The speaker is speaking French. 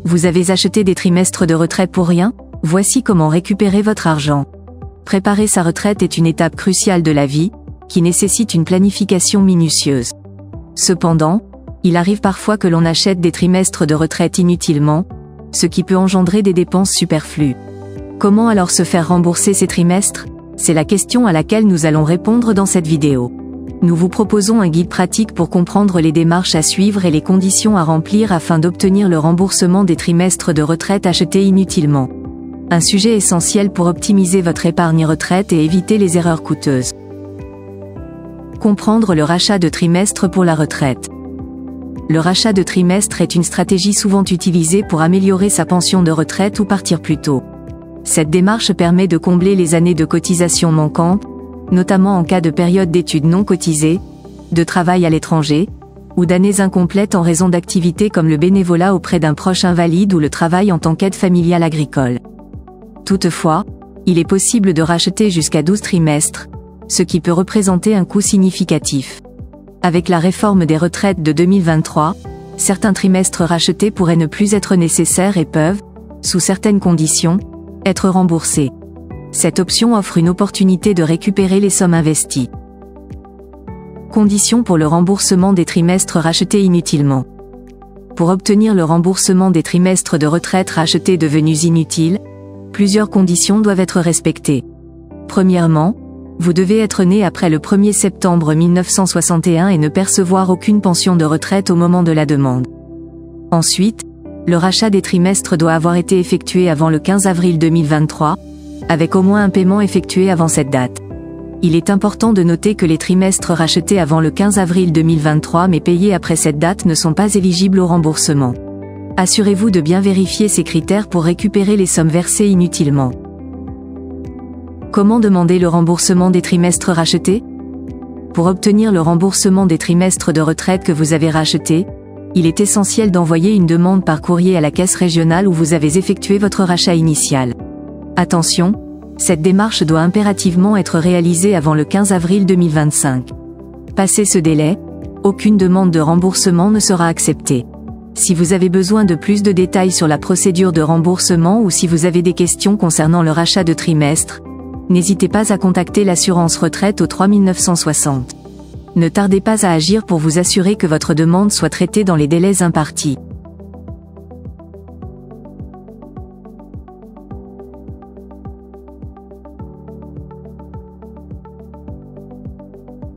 Vous avez acheté des trimestres de retraite pour rien? Voici comment récupérer votre argent. Préparer sa retraite est une étape cruciale de la vie, qui nécessite une planification minutieuse. Cependant, il arrive parfois que l'on achète des trimestres de retraite inutilement, ce qui peut engendrer des dépenses superflues. Comment alors se faire rembourser ces trimestres? C'est la question à laquelle nous allons répondre dans cette vidéo. Nous vous proposons un guide pratique pour comprendre les démarches à suivre et les conditions à remplir afin d'obtenir le remboursement des trimestres de retraite achetés inutilement. Un sujet essentiel pour optimiser votre épargne retraite et éviter les erreurs coûteuses. Comprendre le rachat de trimestres pour la retraite. Le rachat de trimestres est une stratégie souvent utilisée pour améliorer sa pension de retraite ou partir plus tôt. Cette démarche permet de combler les années de cotisation manquantes, notamment en cas de période d'études non cotisées, de travail à l'étranger, ou d'années incomplètes en raison d'activités comme le bénévolat auprès d'un proche invalide ou le travail en tant qu'aide familiale agricole. Toutefois, il est possible de racheter jusqu'à 12 trimestres, ce qui peut représenter un coût significatif. Avec la réforme des retraites de 2023, certains trimestres rachetés pourraient ne plus être nécessaires et peuvent, sous certaines conditions, être remboursés. Cette option offre une opportunité de récupérer les sommes investies. Conditions pour le remboursement des trimestres rachetés inutilement. Pour obtenir le remboursement des trimestres de retraite rachetés devenus inutiles, plusieurs conditions doivent être respectées. Premièrement, vous devez être né après le 1er septembre 1961 et ne percevoir aucune pension de retraite au moment de la demande. Ensuite, le rachat des trimestres doit avoir été effectué avant le 15 avril 2023, avec au moins un paiement effectué avant cette date. Il est important de noter que les trimestres rachetés avant le 15 avril 2023 mais payés après cette date ne sont pas éligibles au remboursement. Assurez-vous de bien vérifier ces critères pour récupérer les sommes versées inutilement. Comment demander le remboursement des trimestres rachetés? Pour obtenir le remboursement des trimestres de retraite que vous avez rachetés, il est essentiel d'envoyer une demande par courrier à la caisse régionale où vous avez effectué votre rachat initial. Attention, cette démarche doit impérativement être réalisée avant le 15 avril 2025. Passé ce délai, aucune demande de remboursement ne sera acceptée. Si vous avez besoin de plus de détails sur la procédure de remboursement ou si vous avez des questions concernant le rachat de trimestres, n'hésitez pas à contacter l'assurance retraite au 3960. Ne tardez pas à agir pour vous assurer que votre demande soit traitée dans les délais impartis.